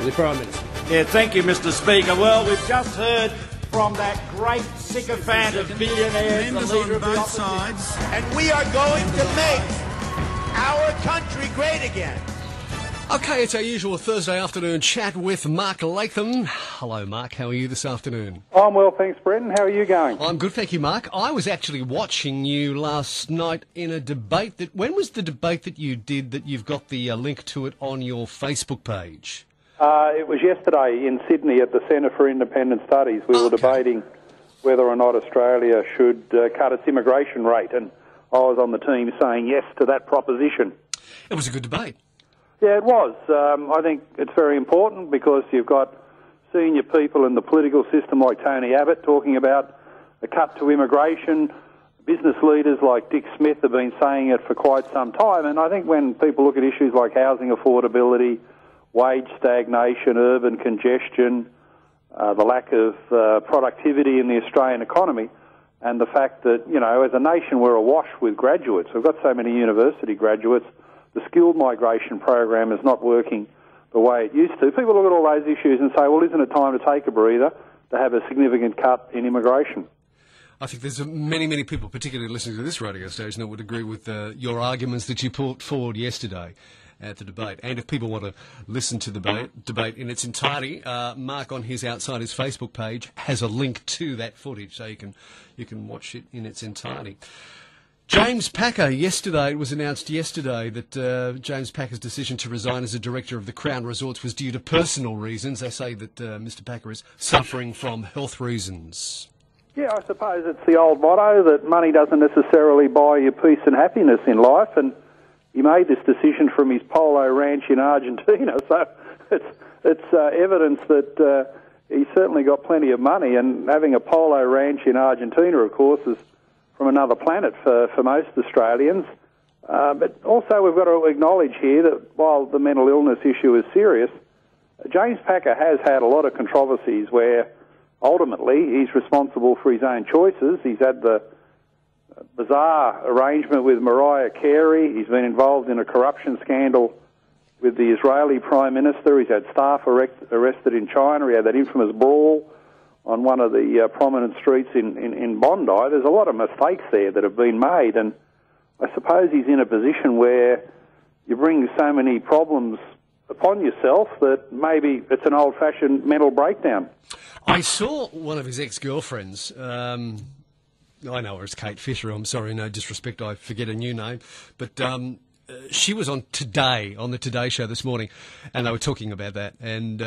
the Prime Minister. Yeah, thank you, Mr. Speaker. Well, we've just heard from that great sycophant of billionaires, the leader of the opposition, and we are going to make our country great again. Okay, it's our usual Thursday afternoon chat with Mark Latham. Hello, Mark. How are you this afternoon? I'm well, thanks, Brenton. How are you going? I'm good, thank you, Mark. I was actually watching you last night in a debate when was the debate that you did that you've got the link to it on your Facebook page? It was yesterday in Sydney at the Centre for Independent Studies. We were debating whether or not Australia should cut its immigration rate, and I was on the team saying yes to that proposition. It was a good debate. Yeah, it was. I think it's very important because you've got senior people in the political system like Tony Abbott talking about a cut to immigration. Business leaders like Dick Smith have been saying it for quite some time, and I think when people look at issues like housing affordability, wage stagnation, urban congestion, the lack of productivity in the Australian economy, and the fact that, you know, as a nation we're awash with graduates. We've got so many university graduates. The skilled migration program is not working the way it used to. People look at all those issues and say, well, isn't it time to take a breather to have a significant cut in immigration? I think there's many people, particularly listening to this radio station, that would agree with your arguments that you put forward yesterday at the debate. And if people want to listen to the debate in its entirety, Mark on his Outside His Facebook page has a link to that footage, so you can watch it in its entirety. James Packer, yesterday, it was announced yesterday that James Packer's decision to resign as a director of the Crown Resorts was due to personal reasons. They say that Mr. Packer is suffering from health reasons. Yeah, I suppose it's the old motto that money doesn't necessarily buy you peace and happiness in life, and he made this decision from his polo ranch in Argentina, so it's evidence that he's certainly got plenty of money, and having a polo ranch in Argentina, of course, is from another planet for most Australians. But also we've got to acknowledge here that while the mental illness issue is serious, James Packer has had a lot of controversies where ultimately he's responsible for his own choices. He's had the bizarre arrangement with Mariah Carey. He's been involved in a corruption scandal with the Israeli Prime Minister. He's had staff arrested in China. He had that infamous brawl on one of the prominent streets in Bondi. There's a lot of mistakes there that have been made, and I suppose he's in a position where you bring so many problems upon yourself that maybe it's an old-fashioned mental breakdown. I saw one of his ex-girlfriends, I know her as Kate Fisher, I'm sorry, no disrespect, I forget her new name, but she was on the Today Show this morning, and they were talking about that, and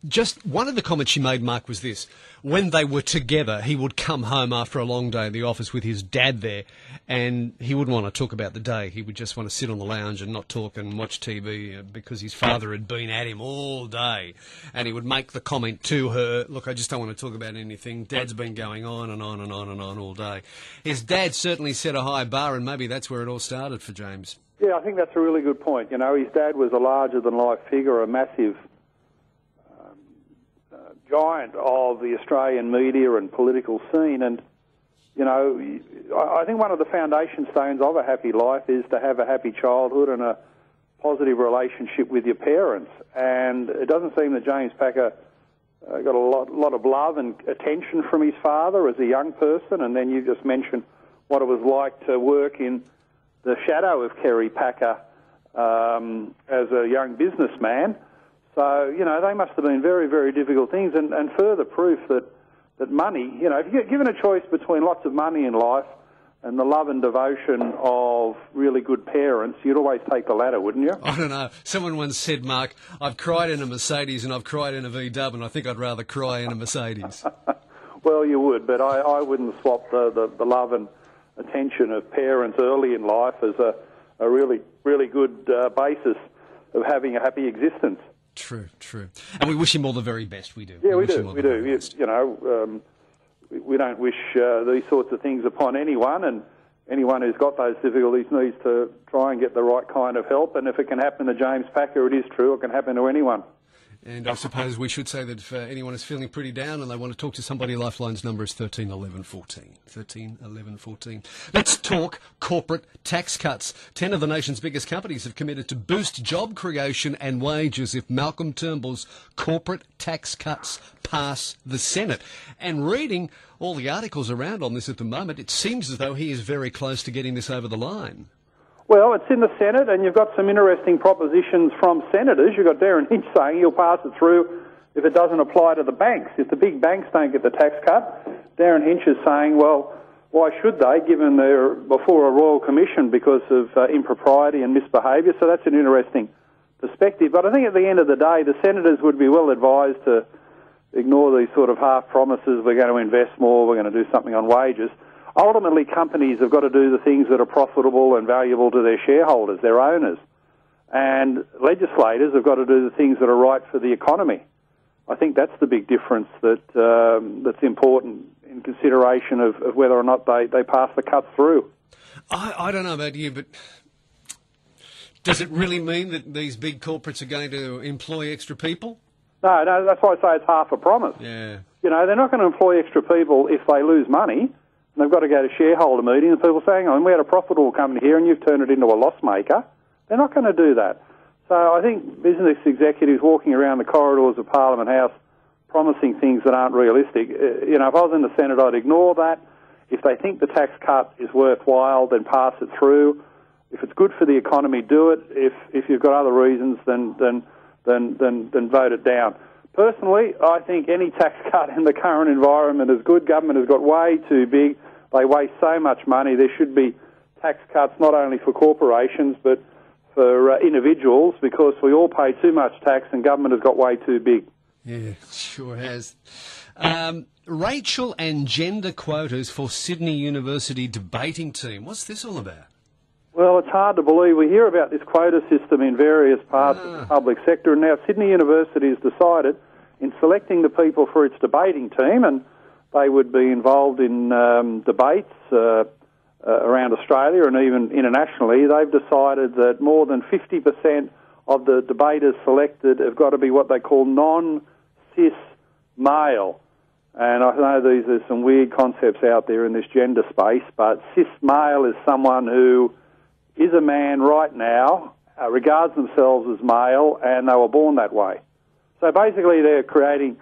just one of the comments she made, Mark, was this. When they were together, he would come home after a long day in the office with his dad there, and he wouldn't want to talk about the day. He would just want to sit on the lounge and not talk and watch TV because his father had been at him all day. And he would make the comment to her, look, I just don't want to talk about anything. Dad's been going on and on and on and on all day. His dad certainly set a high bar, and maybe that's where it all started for James. Yeah, I think that's a really good point. You know, his dad was a larger-than-life figure, a massive giant of the Australian media and political scene, and you know, I think one of the foundation stones of a happy life is to have a happy childhood and a positive relationship with your parents, and it doesn't seem that James Packer got a lot of love and attention from his father as a young person, and then you just mentioned what it was like to work in the shadow of Kerry Packer as a young businessman. So, you know, they must have been very, very difficult things, and further proof that money, you know, if you're given a choice between lots of money in life and the love and devotion of really good parents, you'd always take the latter, wouldn't you? I don't know. Someone once said, Mark, I've cried in a Mercedes and I've cried in a VW, and I think I'd rather cry in a Mercedes. Well, you would, but I wouldn't swap the love and attention of parents early in life as a really, really good basis of having a happy existence. True. And we wish him all the very best, we do. Yeah, we do. You know, we don't wish these sorts of things upon anyone, and anyone who's got those difficulties needs to try and get the right kind of help, and if it can happen to James Packer, it is true, it can happen to anyone. And I suppose we should say that if anyone is feeling pretty down and they want to talk to somebody, Lifeline's number is 13 11 14. 13 11 14. Let's talk corporate tax cuts. 10 of the nation's biggest companies have committed to boost job creation and wages if Malcolm Turnbull's corporate tax cuts pass the Senate. And reading all the articles around on this at the moment, it seems as though he is very close to getting this over the line. Well, it's in the Senate, and you've got some interesting propositions from senators. You've got Darren Hinch saying he'll pass it through if it doesn't apply to the banks. If the big banks don't get the tax cut, Darren Hinch is saying, well, why should they, given they're before a royal commission because of impropriety and misbehaviour? So that's an interesting perspective. But I think at the end of the day, the senators would be well advised to ignore these sort of half promises, we're going to invest more, we're going to do something on wages. Ultimately, companies have got to do the things that are profitable and valuable to their shareholders, their owners. And legislators have got to do the things that are right for the economy. I think that's the big difference that's important in consideration of whether or not they pass the cuts through. I don't know about you, but does it really mean that these big corporates are going to employ extra people? No, that's why I say it's half a promise. Yeah. You know, they're not going to employ extra people if they lose money. They've got to go to shareholder meetings and people saying, oh, we had a profitable company here and you've turned it into a loss maker. They're not going to do that. So I think business executives walking around the corridors of Parliament House promising things that aren't realistic, if I was in the Senate, I'd ignore that. If they think the tax cut is worthwhile, then pass it through. If it's good for the economy, do it. If you've got other reasons, then vote it down. Personally, I think any tax cut in the current environment is good. Government has got way too big. They waste so much money. There should be tax cuts not only for corporations but for individuals because we all pay too much tax and government has got way too big. Yeah, sure has. Racial and gender quotas for Sydney University debating team. What's this all about? Well, it's hard to believe. We hear about this quota system in various parts of the public sector, and now Sydney University has decided in selecting the people for its debating team, and they would be involved in debates around Australia and even internationally, they've decided that more than 50% of the debaters selected have got to be what they call non-cis male. And I know there's some weird concepts out there in this gender space, but cis male is someone who is a man right now, regards themselves as male, and they were born that way. So basically they're creating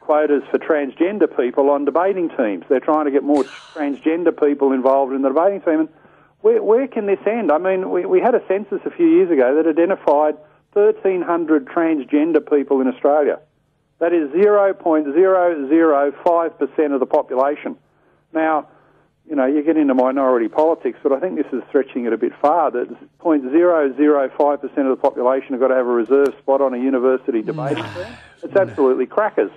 quotas for transgender people on debating teams. They're trying to get more transgender people involved in the debating team. And where can this end? I mean, we had a census a few years ago that identified 1,300 transgender people in Australia. That is 0.005% of the population. Now, you know, you get into minority politics, but I think this is stretching it a bit far. That 0.005% of the population have got to have a reserved spot on a university debating team. It's absolutely crackers.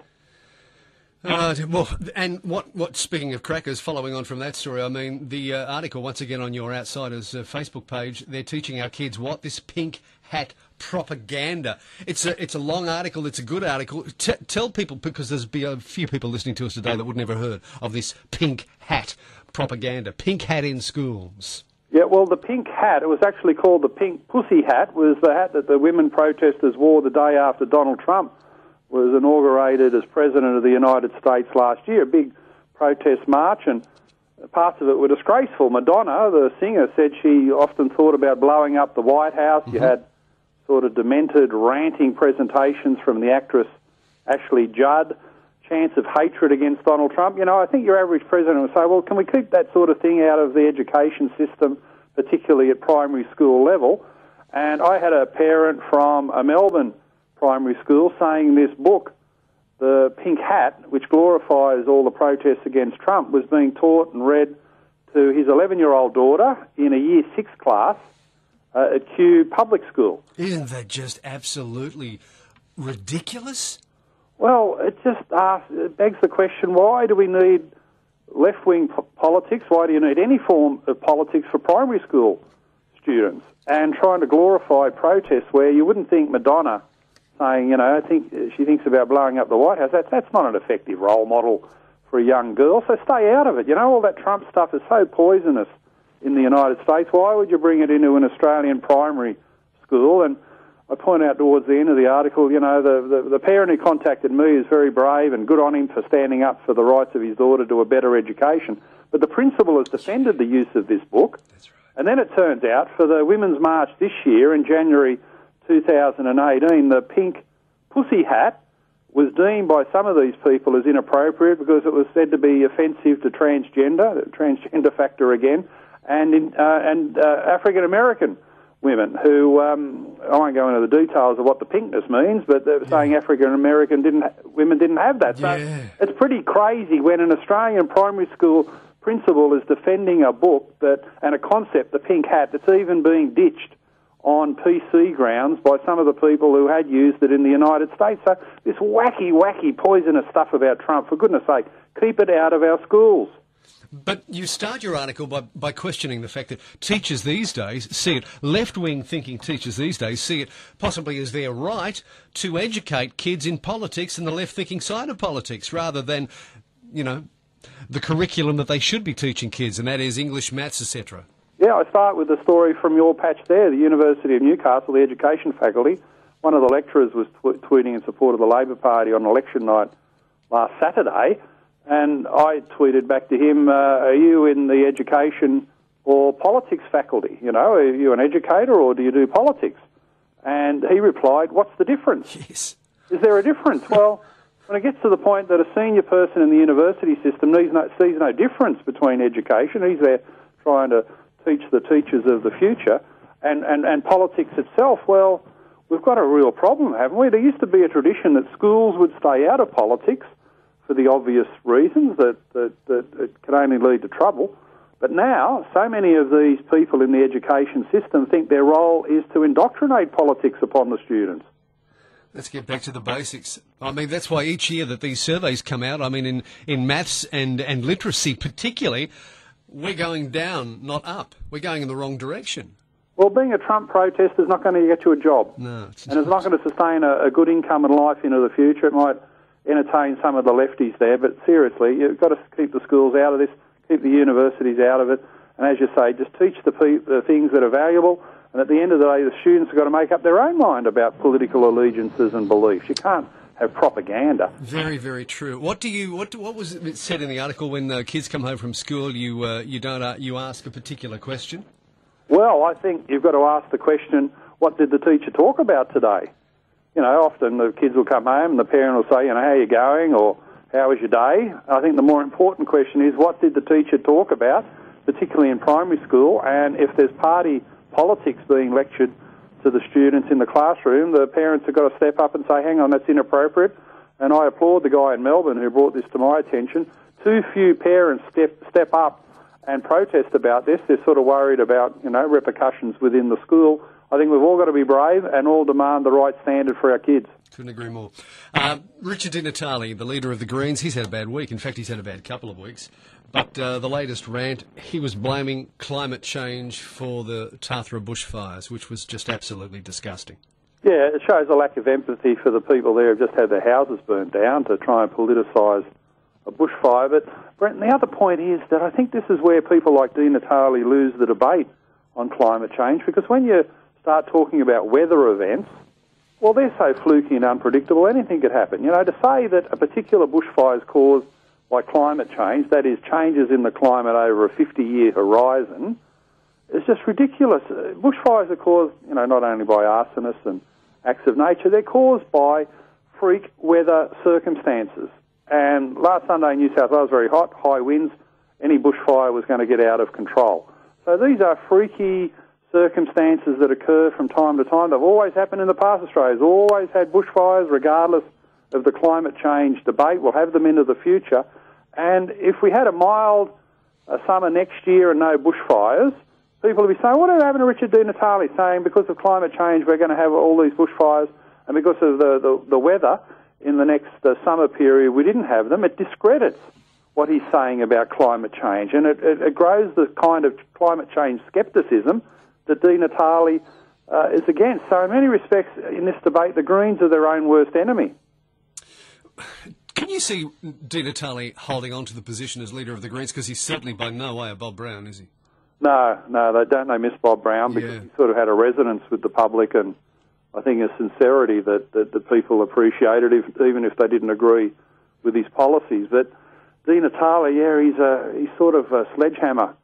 Well, and what? Speaking of crackers, following on from that story, I mean, the article once again on your Outsiders Facebook page, they're teaching our kids what this pink hat propaganda. It's a long article. It's a good article. Tell people, because there's be a few people listening to us today that would never heard of this pink hat propaganda. Pink hat in schools. Yeah, well, the pink hat, it was actually called the pink pussy hat, was the hat that the women protesters wore the day after Donald Trump was inaugurated as President of the United States last year. A big protest march, and parts of it were disgraceful. Madonna, the singer, said she often thought about blowing up the White House. Mm-hmm. You had sort of demented, ranting presentations from the actress Ashley Judd, chants of hatred against Donald Trump. You know, I think your average president would say, well, can we keep that sort of thing out of the education system, particularly at primary school level? And I had a parent from a Melbourne primary school saying this book, The Pink Hat, which glorifies all the protests against Trump, was being taught and read to his 11-year-old daughter in a Year 6 class at Kew Public School. Isn't that just absolutely ridiculous? Well, it begs the question, why do we need left-wing politics? Why do you need any form of politics for primary school students? And trying to glorify protests where you wouldn't think Madonna saying, you know, I think she thinks about blowing up the White House. That's not an effective role model for a young girl, so stay out of it. You know, all that Trump stuff is so poisonous in the United States. Why would you bring it into an Australian primary school? And I point out towards the end of the article, you know, the parent who contacted me is very brave and good on him for standing up for the rights of his daughter to a better education. But the principal has defended the use of this book. That's right. And then it turns out for the Women's March this year in January 2018, the pink pussy hat was deemed by some of these people as inappropriate because it was said to be offensive to transgender, the transgender factor again, and African American women who, I won't go into the details of what the pinkness means, but they're saying African American women didn't have that. So it's pretty crazy when an Australian primary school principal is defending a book and a concept, the pink hat, that's even being ditched on PC grounds by some of the people who had used it in the United States. So this wacky, poisonous stuff about Trump, for goodness sake, keep it out of our schools. But you start your article by questioning the fact that teachers these days see it, left-wing thinking teachers these days see it possibly as their right to educate kids in politics and the left-thinking side of politics rather than, you know, the curriculum that they should be teaching kids, and that is English, maths, etc. Yeah, I start with the story from your patch there, the University of Newcastle, the education faculty. One of the lecturers was tweeting in support of the Labor Party on election night last Saturday, and I tweeted back to him, are you in the education or politics faculty? You know, are you an educator or do you do politics? And he replied, what's the difference? Yes. Is there a difference? Well, when it gets to the point that a senior person in the university system sees no difference between education, he's there trying to teach the teachers of the future, and politics itself, well, we've got a real problem, haven't we? There used to be a tradition that schools would stay out of politics for the obvious reasons that it can only lead to trouble. But now, so many of these people in the education system think their role is to indoctrinate politics upon the students. Let's get back to the basics. I mean, that's why each year that these surveys come out, I mean, in maths and literacy particularly, we're going down, not up. We're going in the wrong direction. Well, being a Trump protester is not going to get you a job. No, it's and it's not going to sustain a good income and life into the future. It might entertain some of the lefties there, but seriously, you've got to keep the schools out of this, keep the universities out of it, and as you say, just teach the things that are valuable, and at the end of the day, the students have got to make up their own mind about political allegiances and beliefs. You can't have propaganda. Very, very true. What was it said in the article when kids come home from school? You ask a particular question. Well, I think you've got to ask the question: what did the teacher talk about today? You know, often the kids will come home and the parent will say, you know, how are you going, or how was your day? I think the more important question is, what did the teacher talk about, particularly in primary school? And if there's party politics being lectured to the students in the classroom, the parents have got to step up and say, hang on, that's inappropriate. And I applaud the guy in Melbourne who brought this to my attention. Too few parents step up and protest about this. They're sort of worried about, you know, repercussions within the school. I think we've all got to be brave and all demand the right standard for our kids. Couldn't agree more. Richard Di Natale, the leader of the Greens, he's had a bad week. In fact, he's had a bad couple of weeks. But the latest rant, he was blaming climate change for the Tathra bushfires, which was just absolutely disgusting. Yeah, it shows a lack of empathy for the people there who've just had their houses burnt down to try and politicise a bushfire. But, Brent, the other point is that I think this is where people like Di Natale lose the debate on climate change, because when you start talking about weather events, well, they're so fluky and unpredictable, anything could happen. You know, to say that a particular bushfire is caused by climate change, that is, changes in the climate over a 50-year horizon, is just ridiculous. Bushfires are caused, you know, not only by arsonists and acts of nature, they're caused by freak weather circumstances. And last Sunday in New South Wales, very hot, high winds, any bushfire was going to get out of control. So these are freaky circumstances that occur from time to time. They've always happened in the past. Australia's always had bushfires, regardless of the climate change debate. We'll have them into the future. And if we had a mild summer next year and no bushfires, people would be saying, what happened to Richard Di Natale saying because of climate change we're going to have all these bushfires, and because of the weather in the next summer period we didn't have them? It discredits what he's saying about climate change, and it grows the kind of climate change scepticism that Di Natale is against. So in many respects in this debate, the Greens are their own worst enemy. Can you see Di Natale holding on to the position as leader of the Greens? Because he's certainly by no way a Bob Brown, is he? No, they don't. They miss Bob Brown because he sort of had a resonance with the public, and I think, a sincerity that the people appreciated, even if they didn't agree with his policies. But Di Natale, he's sort of a sledgehammer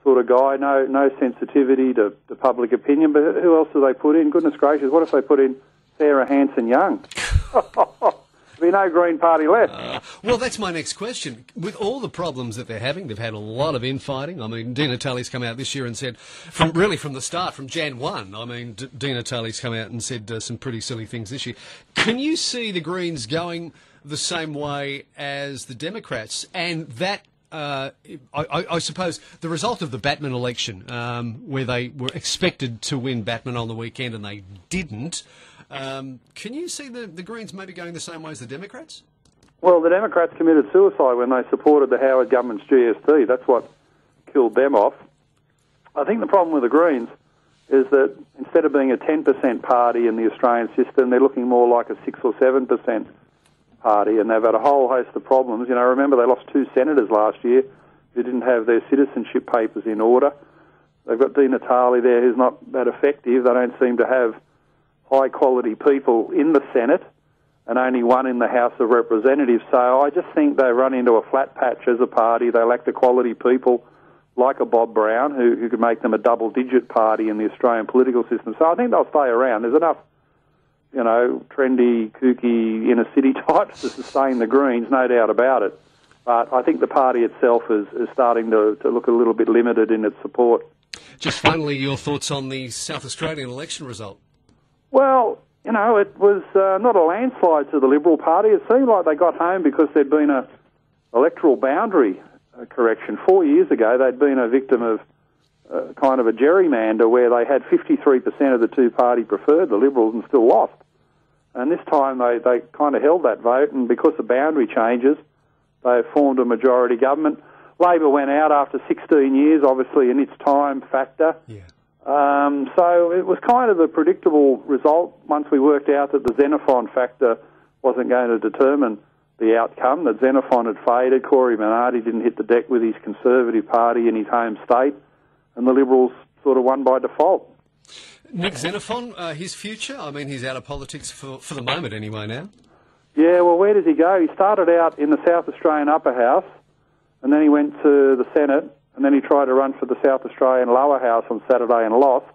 sort of guy, no sensitivity to public opinion. But who else do they put in? Goodness gracious, what if they put in Sarah Hanson-Young? There'd be no Green Party left. Well, that's my next question. With all the problems that they're having, they've had a lot of infighting. I mean, Di Natale's come out this year and said, from the start, from Jan 1, I mean, Di Natale's come out and said some pretty silly things this year. Can you see the Greens going the same way as the Democrats? And that, I suppose, the result of the Batman election, where they were expected to win Batman on the weekend and they didn't, can you see the Greens maybe going the same way as the Democrats? Well, the Democrats committed suicide when they supported the Howard government's GST. That's what killed them off. I think the problem with the Greens is that instead of being a 10% party in the Australian system, they're looking more like a 6 or 7% party, and they've had a whole host of problems. You know, remember they lost 2 senators last year who didn't have their citizenship papers in order. They've got Di Natale there who's not that effective. They don't seem to have high-quality people in the Senate and only one in the House of Representatives. So I just think they run into a flat patch as a party. They lack the quality people like a Bob Brown who could make them a double-digit party in the Australian political system. So I think they'll stay around. There's enough, you know, trendy, kooky, inner-city types to sustain the Greens, no doubt about it. But I think the party itself is starting to look a little bit limited in its support. Just finally, your thoughts on the South Australian election result? Well, you know, it was not a landslide to the Liberal Party. It seemed like they got home because there'd been a electoral boundary correction. 4 years ago, they'd been a victim of kind of a gerrymander where they had 53% of the two-party preferred the Liberals and still lost. And this time they kind of held that vote, and because of boundary changes, they formed a majority government. Labor went out after 16 years, obviously in its time factor. Yeah. So it was kind of a predictable result once we worked out that the Xenophon factor wasn't going to determine the outcome, that Xenophon had faded. Corey Bernardi didn't hit the deck with his Conservative Party in his home state, and the Liberals sort of won by default. Nick Xenophon, his future? I mean, he's out of politics for the moment anyway now. Yeah, well, where does he go? He started out in the South Australian Upper House, and then he went to the Senate, and then he tried to run for the South Australian Lower House on Saturday and lost.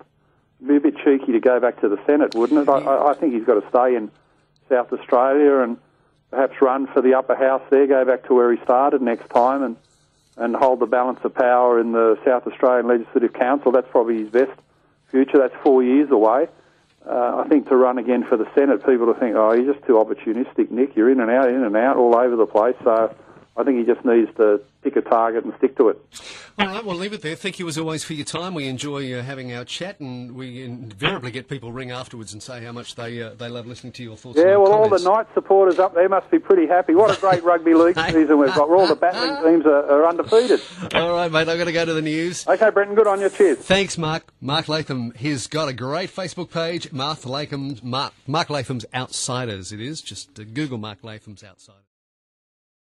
It'd be a bit cheeky to go back to the Senate, wouldn't it? I think he's got to stay in South Australia and perhaps run for the Upper House there, go back to where he started next time and hold the balance of power in the South Australian Legislative Council. That's probably his best future. That's 4 years away. I think to run again for the Senate, people will think, oh, you're just too opportunistic, Nick. You're in and out, all over the place. So I think he just needs to pick a target and stick to it. All right, we'll leave it there. Thank you as always for your time. We enjoy having our chat, and we invariably get people ring afterwards and say how much they love listening to your thoughts. Yeah, and well, comments. all the Knights supporters up there must be pretty happy. What a great rugby league season we've got, where all the battling teams are undefeated. All right, mate, I've got to go to the news. Okay, Brenton, good on you. Cheers. Thanks, Mark. Mark Latham, he's got a great Facebook page, Mark Latham's Outsiders. It is. Just Google Mark Latham's Outsiders.